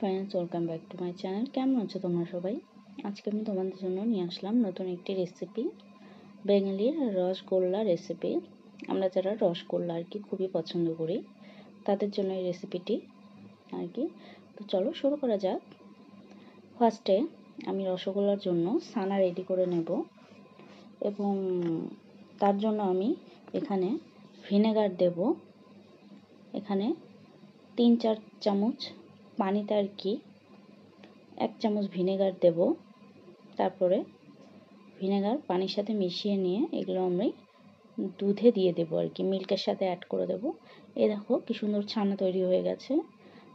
Friends, welcome back to my channel. কেমন আছো তোমরা সবাই? আজকে আমি তোমাদের জন্য নিয়ে আসলাম নতুন একটি রেসিপি, বেঙ্গলির রসগোল্লা রেসিপি। আমরা যারা রসগোল্লা আর কি খুবই পছন্দ করি তাদের জন্য এই রেসিপিটি আর কি। তো চলো শুরু করা যাক। ফার্স্টে আমি রসগোল্লার জন্য ছানা রেডি করে নেব এবং তার জন্য আমি এখানে ভিনেগার দেব। এখানে 3-4 চামচ পানিতে আর কি 1 চামচ ভিনেগার দেব। তারপরে ভিনেগার পানির সাথে মিশিয়ে নিয়ে এগুলো আমি দুধে দিয়ে দেবো আর কি, মিল্কের সাথে অ্যাড করে দেব। এই দেখো কি সুন্দর ছানা তৈরি হয়ে গেছে।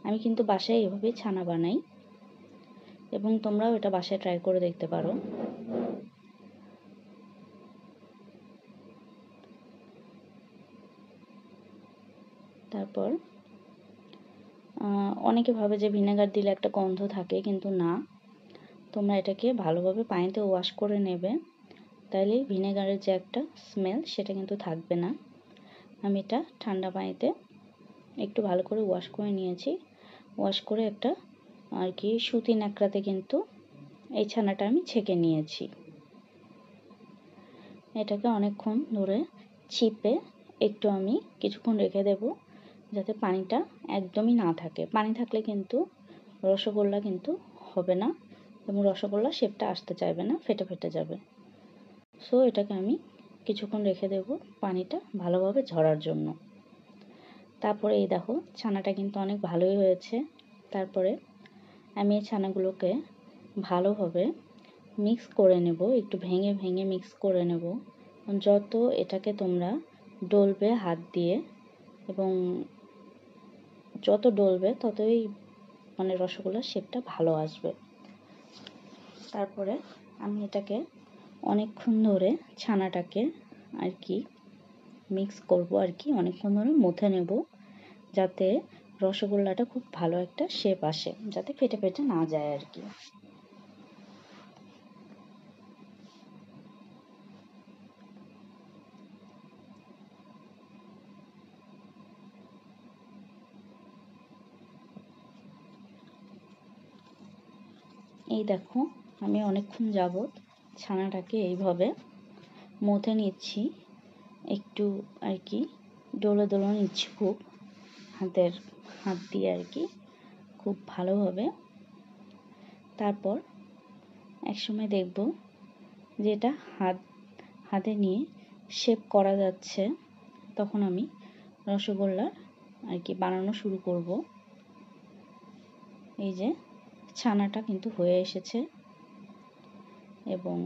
আমি কিন্তু বাসায় এভাবেই ছানা বানাই এবং তোমরাও এটা বাসায় ট্রাই করে দেখতে পারো। তারপর অনেকে ভাবে যে ভিনেগার দিলে একটা গন্ধ থাকে, কিন্তু না, তোমরা এটাকে ভালোভাবে পানিতে ওয়াশ করে নেবে, তাইলে ভিনেগারের যে একটা স্মেল সেটা কিন্তু থাকবে না। আমি এটা ঠান্ডা পানিতে একটু ভালো করে ওয়াশ করে নিয়েছি। ওয়াশ করে একটা আর কি সুতি ন্যাকড়াতে কিন্তু এই ছানাটা আমি ছেঁকে নিয়েছি। এটাকে অনেকক্ষণ ধরে চিপে একটু আমি কিছুক্ষণ রেখে দেব, যাতে পানিটা একদমই না থাকে। পানি থাকলে কিন্তু রসগোল্লা কিন্তু হবে না এবং রসগোল্লা শেপটা আসতে চাইবে না, ফেটে ফেটে যাবে। সো এটাকে আমি কিছুক্ষণ রেখে দেব পানিটা ভালোভাবে ঝরার জন্য। তারপরে এই দেখো ছানাটা কিন্তু অনেক ভালোই হয়েছে। তারপরে আমি এই ছানাগুলোকে ভালোভাবে মিক্স করে নেব, একটু ভেঙে ভেঙে মিক্স করে নেব। যত এটাকে তোমরা ডলবে হাত দিয়ে এবং যত ডলবে ততই মানে রসগোল্লার শেপটা ভালো আসবে। তারপরে আমি এটাকে অনেকক্ষণ ধরে ছানাটাকে আর কি মিক্স করব আর কি, অনেকক্ষণ ধরে মথে নেব, যাতে রসগোল্লাটা খুব ভালো একটা শেপ আসে, যাতে ফেটে ফেটে না যায় আর কি। এই দেখো আমি অনেকক্ষণ যাবত ছানাটাকে এইভাবে মথে নিচ্ছি, একটু আর কি ডলে ডলে নিচ্ছি খুব হাত দিয়ে আর কি, খুব ভালোভাবে। তারপর একসময় দেখব যে এটা হাতে নিয়ে শেপ করা যাচ্ছে, তখন আমি রসগোল্লা আর কি বানানো শুরু করব। এই যে ছানাটা কিন্তু হয়ে এসেছে এবং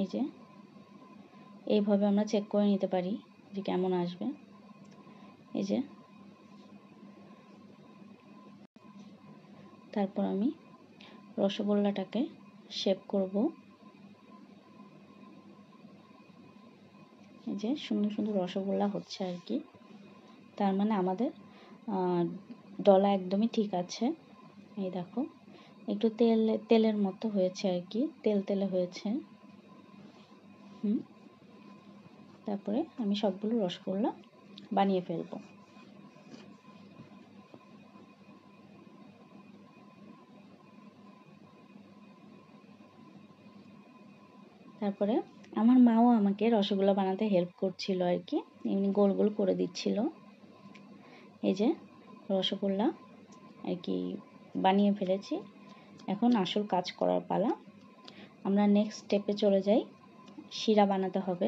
এই যে এইভাবে আমরা চেক করে নিতে পারি যে কেমন আসবে। এই যে তারপর আমি রসগোল্লাটাকে শেপ করব। এই যে সুন্দর সুন্দর রসগোল্লা হচ্ছে আর কি, তার মানে আমাদের ডলা একদমই ঠিক আছে। এই দেখো একটু তেলের মতো হয়েছে আর কি, তেলে হয়েছে। তারপরে আমি সবগুলো রসগোল্লা বানিয়ে ফেলবো। তারপরে আমার মাও আমাকে রসগোল্লা বানাতে হেল্প করছিল আর কি, এমনি গোল গোল করে দিচ্ছিল। এই যে রসগোল্লা আর কি বানিয়ে ফেলেছি। এখন আসল কাজ করার পালা। আমরা নেক্সট স্টেপে চলে যাই। শিরা বানাতে হবে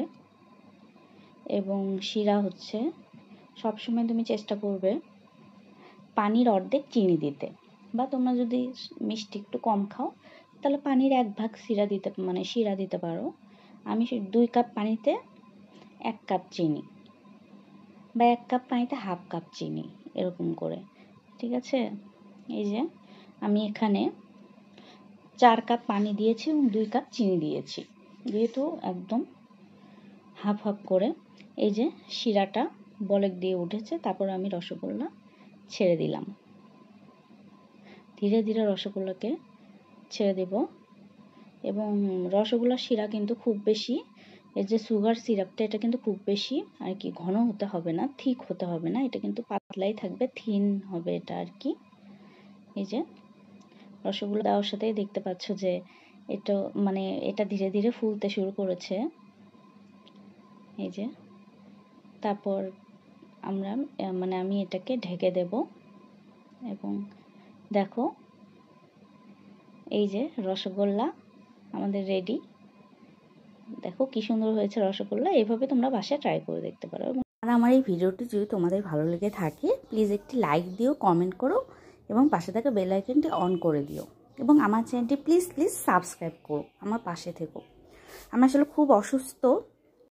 এবং শিরা হচ্ছে সবসময় তুমি চেষ্টা করবে পানির অর্ধেক চিনি দিতে, বা তোমরা যদি মিষ্টি একটু কম খাও তাহলে পানির 1 ভাগ শিরা দিতে পারো। আমি 2 কাপ পানিতে 1 কাপ চিনি, বা 1 কাপ পানিতে হাফ কাপ চিনি, এরকম করে, ঠিক আছে? এই যে আমি এখানে 4 কাপ পানি দিয়েছি এবং 2 কাপ চিনি দিয়েছি, যেহেতু একদম হাফ হাফ করে। এই যে শিরাটা বলক দিয়ে উঠেছে, তারপর আমি রসগোল্লা ছেড়ে দিলাম। ধীরে ধীরে রসগোল্লাকে ছেড়ে দেব এবং রসগোল্লার শিরা কিন্তু খুব বেশি এর যে সুগার সিরাপটা এটা কিন্তু খুব বেশি আর কি ঘন হতে হবে না, থিক হতে হবে না, এটা কিন্তু পাতলাই থাকবে, থিন হবে এটা আর কি। এই যে রসগোল্লা দেওয়ার সাথেই দেখতে পাচ্ছ যে এটা মানে এটা ধীরে ধীরে ফুলতে শুরু করেছে। এই যে তারপর আমরা মানে আমি এটাকে ঢেকে দেব এবং দেখো এই যে রসগোল্লা আমাদের রেডি। দেখো কি সুন্দর হয়েছে রসগোল্লা। এইভাবে তোমরা বাসায় ট্রাই করে দেখতে পারো। আর আমার এই ভিডিওটি যদি তোমাদের ভালো লেগে থাকে প্লিজ একটি লাইক দিও, কমেন্ট করো এবং পাশে থাকা বেল আইকনটি অন করে দিও এবং আমার চ্যানেলটি প্লিজ সাবস্ক্রাইব করো, আমার পাশে থেকো। আমি আসলে খুব অসুস্থ,